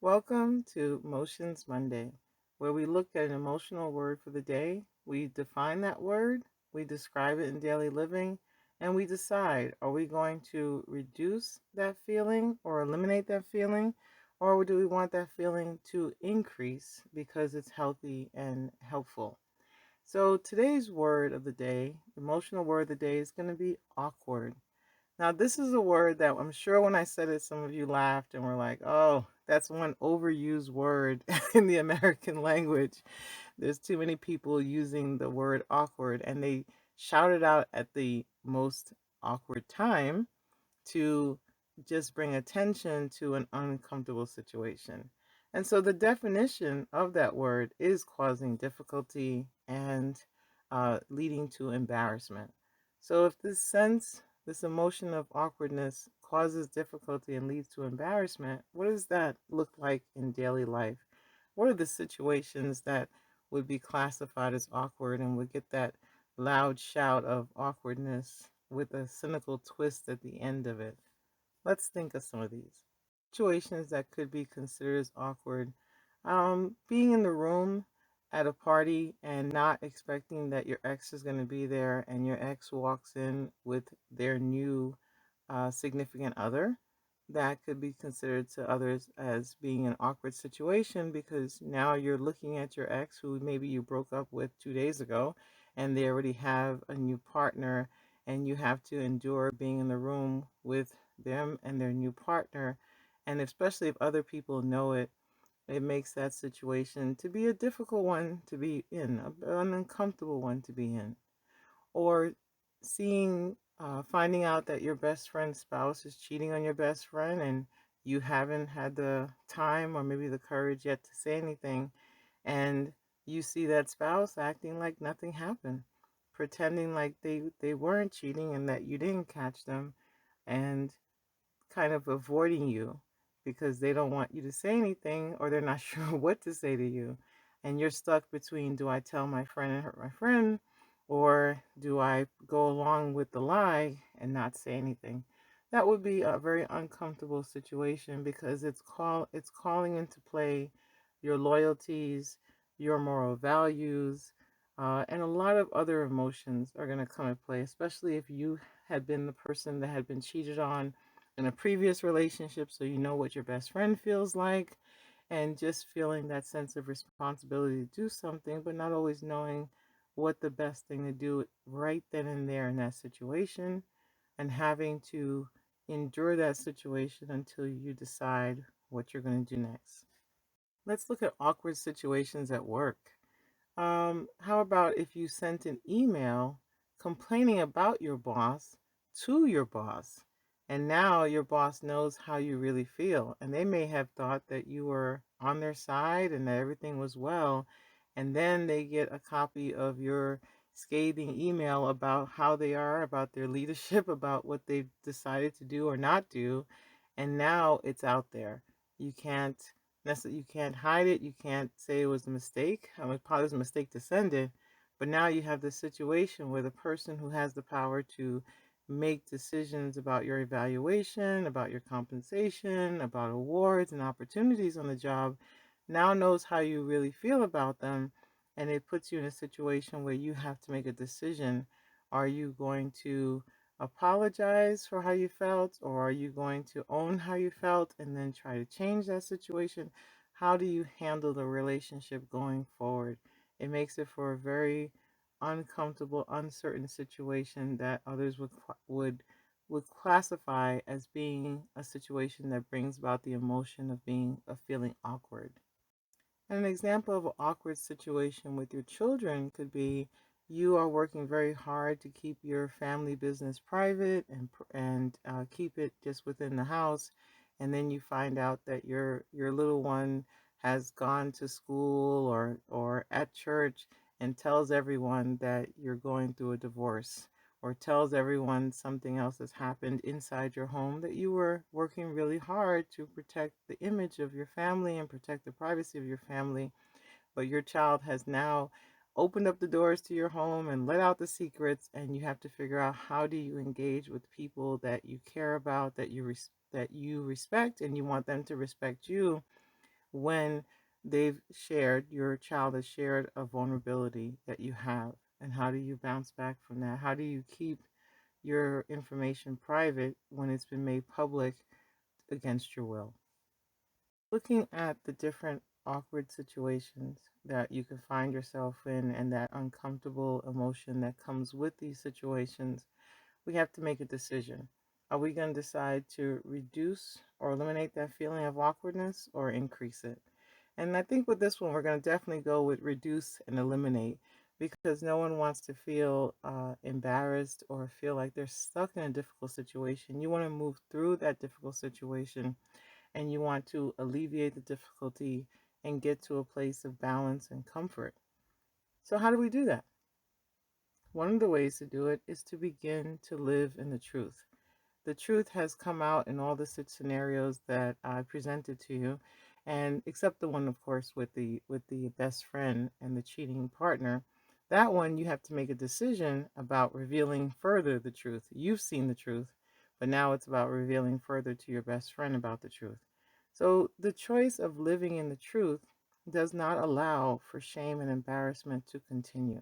Welcome to Emotions Monday, where we look at an emotional word for the day. We define that word, we describe it in daily living, and we decide, are we going to reduce that feeling or eliminate that feeling, or do we want that feeling to increase because it's healthy and helpful? So today's word of the day, emotional word of the day, is going to be awkward. Now, this is a word that I'm sure when I said it, some of you laughed and were like, oh, that's one overused word in the American language. There's too many people using the word awkward, and they shout it out at the most awkward time to just bring attention to an uncomfortable situation. And so the definition of that word is causing difficulty and leading to embarrassment. So if this emotion of awkwardness causes difficulty and leads to embarrassment, what does that look like in daily life? What are the situations that would be classified as awkward and would get that loud shout of awkwardness with a cynical twist at the end of it? Let's think of some of these situations that could be considered as awkward. Being in the room at a party and not expecting that your ex is going to be there, and your ex walks in with their new significant other. That could be considered to others as being an awkward situation because now you're looking at your ex who maybe you broke up with 2 days ago and they already have a new partner, and you have to endure being in the room with them and their new partner. And especially if other people know it, it makes that situation to be a difficult one to be in, an uncomfortable one to be in. Or finding out that your best friend's spouse is cheating on your best friend, and you haven't had the time or maybe the courage yet to say anything, and you see that spouse acting like nothing happened, pretending like they weren't cheating and that you didn't catch them, and kind of avoiding you because they don't want you to say anything or they're not sure what to say to you. And you're stuck between, do I tell my friend and hurt my friend, or do I go along with the lie and not say anything? That would be a very uncomfortable situation because it's calling into play your loyalties, your moral values, and a lot of other emotions are going to come into play, especially if you had been the person that had been cheated on in a previous relationship, so you know what your best friend feels like, and just feeling that sense of responsibility to do something, but not always knowing what the best thing to do right then and there in that situation, and having to endure that situation until you decide what you're going to do next. Let's look at awkward situations at work. How about if you sent an email complaining about your boss to your boss, and now your boss knows how you really feel, and they may have thought that you were on their side and that everything was well, and then they get a copy of your scathing email about how they are, about their leadership, about what they've decided to do or not do, and now it's out there. You can't you can't hide it. You can't say it was a mistake. I mean, probably was a mistake to send it, but now you have this situation where the person who has the power to make decisions about your evaluation, about your compensation, about awards and opportunities on the job, now knows how you really feel about them, and it puts you in a situation where you have to make a decision. Are you going to apologize for how you felt, or are you going to own how you felt and then try to change that situation? How do you handle the relationship going forward? It makes it for a very uncomfortable, uncertain situation that others would classify as being a situation that brings about the emotion of feeling awkward. And an example of an awkward situation with your children could be you are working very hard to keep your family business private and keep it just within the house, and then you find out that your little one has gone to school or at church and tells everyone that you're going through a divorce, or tells everyone something else has happened inside your home, that you were working really hard to protect the image of your family and protect the privacy of your family, but your child has now opened up the doors to your home and let out the secrets, and you have to figure out how do you engage with people that you care about, that you respect, and you want them to respect you, when your child has shared a vulnerability that you have, and how do you bounce back from that? How do you keep your information private when it's been made public against your will? Looking at the different awkward situations that you can find yourself in and that uncomfortable emotion that comes with these situations, we have to make a decision. Are we going to decide to reduce or eliminate that feeling of awkwardness or increase it? And I think with this one, we're going to definitely go with reduce and eliminate, because no one wants to feel embarrassed or feel like they're stuck in a difficult situation. You want to move through that difficult situation, and you want to alleviate the difficulty and get to a place of balance and comfort. So, how do we do that? One of the ways to do it is to begin to live in the truth. The truth has come out in all the scenarios that I presented to you, and except the one, of course, with the best friend and the cheating partner. That one, you have to make a decision about revealing further the truth. You've seen the truth, but now it's about revealing further to your best friend about the truth. So the choice of living in the truth does not allow for shame and embarrassment to continue,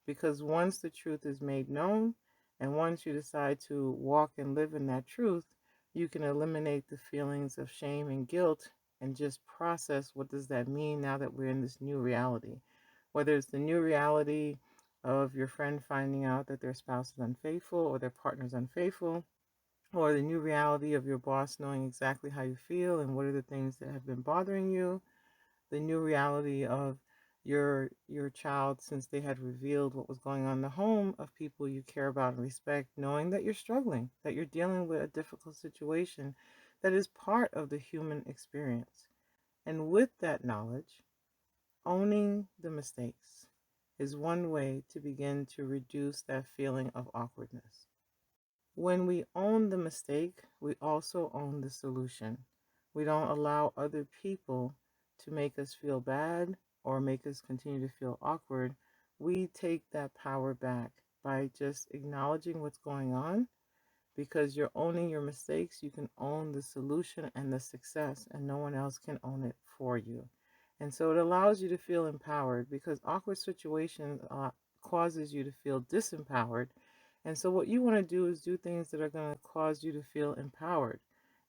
because once the truth is made known, and once you decide to walk and live in that truth, you can eliminate the feelings of shame and guilt and just process what does that mean now that we're in this new reality. Whether it's the new reality of your friend finding out that their spouse is unfaithful or their partner is unfaithful, or the new reality of your boss knowing exactly how you feel and what are the things that have been bothering you, the new reality of your child, since they had revealed what was going on in the home of people you care about and respect, knowing that you're struggling, that you're dealing with a difficult situation that is part of the human experience. And with that knowledge, owning the mistakes is one way to begin to reduce that feeling of awkwardness. When we own the mistake, we also own the solution. We don't allow other people to make us feel bad or make us continue to feel awkward. We take that power back by just acknowledging what's going on. Because you're owning your mistakes, you can own the solution and the success, and no one else can own it for you. And so it allows you to feel empowered, because awkward situations causes you to feel disempowered. And so what you want to do is do things that are going to cause you to feel empowered.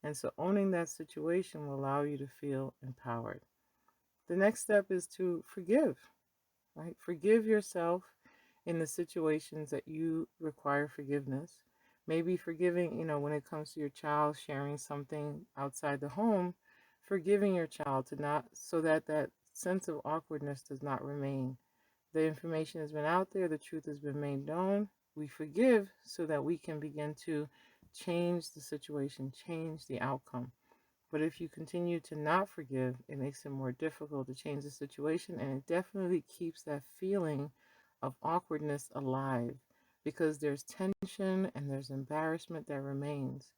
And so owning that situation will allow you to feel empowered. The next step is to forgive, right? Forgive yourself in the situations that you require forgiveness. Maybe forgiving, when it comes to your child sharing something outside the home, forgiving your child to not, so that that sense of awkwardness does not remain. The information has been out there, the truth has been made known. We forgive so that we can begin to change the situation, change the outcome. But if you continue to not forgive, it makes it more difficult to change the situation, and it definitely keeps that feeling of awkwardness alive, because there's tension and there's embarrassment that remains.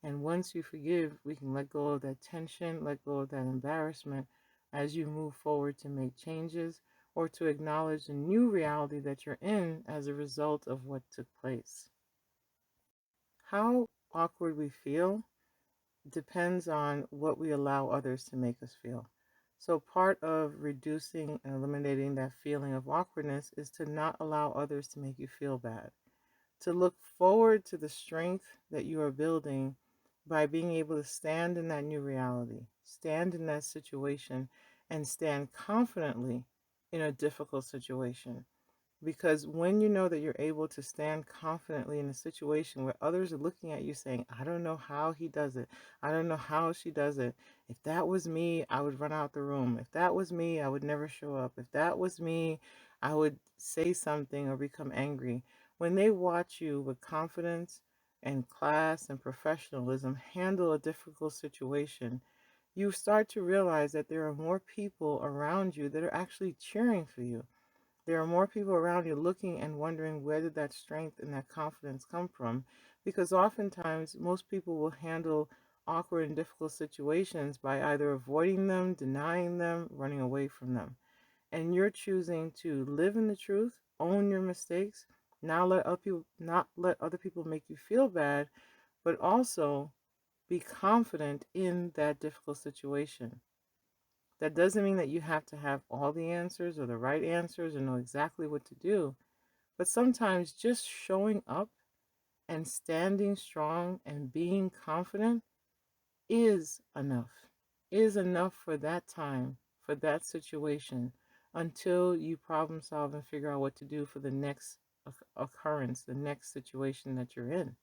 And once you forgive, we can let go of that tension, let go of that embarrassment as you move forward to make changes or to acknowledge the new reality that you're in as a result of what took place. How awkward we feel depends on what we allow others to make us feel. So, part of reducing and eliminating that feeling of awkwardness is to not allow others to make you feel bad, to look forward to the strength that you are building by being able to stand in that new reality, stand in that situation, and stand confidently in a difficult situation. Because when you know that you're able to stand confidently in a situation where others are looking at you saying, I don't know how he does it. I don't know how she does it. If that was me, I would run out the room. If that was me, I would never show up. If that was me, I would say something or become angry. When they watch you with confidence and class and professionalism handle a difficult situation, you start to realize that there are more people around you that are actually cheering for you. There are more people around you looking and wondering where did that strength and that confidence come from, because oftentimes most people will handle awkward and difficult situations by either avoiding them, denying them, running away from them. And you're choosing to live in the truth, own your mistakes, not let other people make you feel bad, but also be confident in that difficult situation. That doesn't mean that you have to have all the answers or the right answers or know exactly what to do. But sometimes just showing up and standing strong and being confident is enough, is enough for that time, for that situation, until you problem solve and figure out what to do for the next occurrence, the next situation that you're in.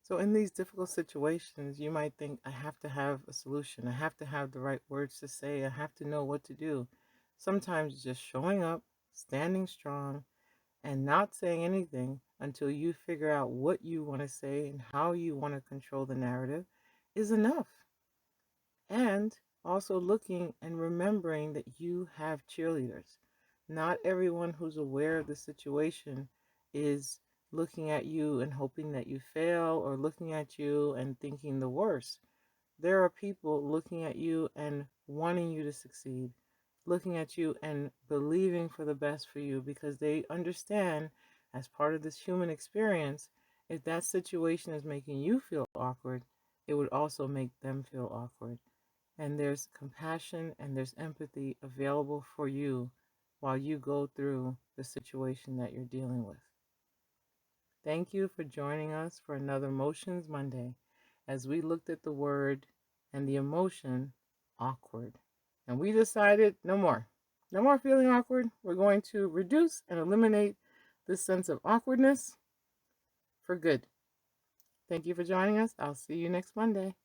So, in these difficult situations, you might think, I have to have a solution. I have to have the right words to say. I have to know what to do. Sometimes just showing up, standing strong, and not saying anything until you figure out what you want to say and how you want to control the narrative is enough. And also looking and remembering that you have cheerleaders. Not everyone who's aware of the situation is looking at you and hoping that you fail, or looking at you and thinking the worst. There are people looking at you and wanting you to succeed, looking at you and believing for the best for you, because they understand, as part of this human experience, if that situation is making you feel awkward, it would also make them feel awkward. And there's compassion and there's empathy available for you while you go through the situation that you're dealing with. Thank you for joining us for another Motions Monday as we looked at the word and the emotion awkward. And we decided no more. No more feeling awkward. We're going to reduce and eliminate this sense of awkwardness for good. Thank you for joining us. I'll see you next Monday.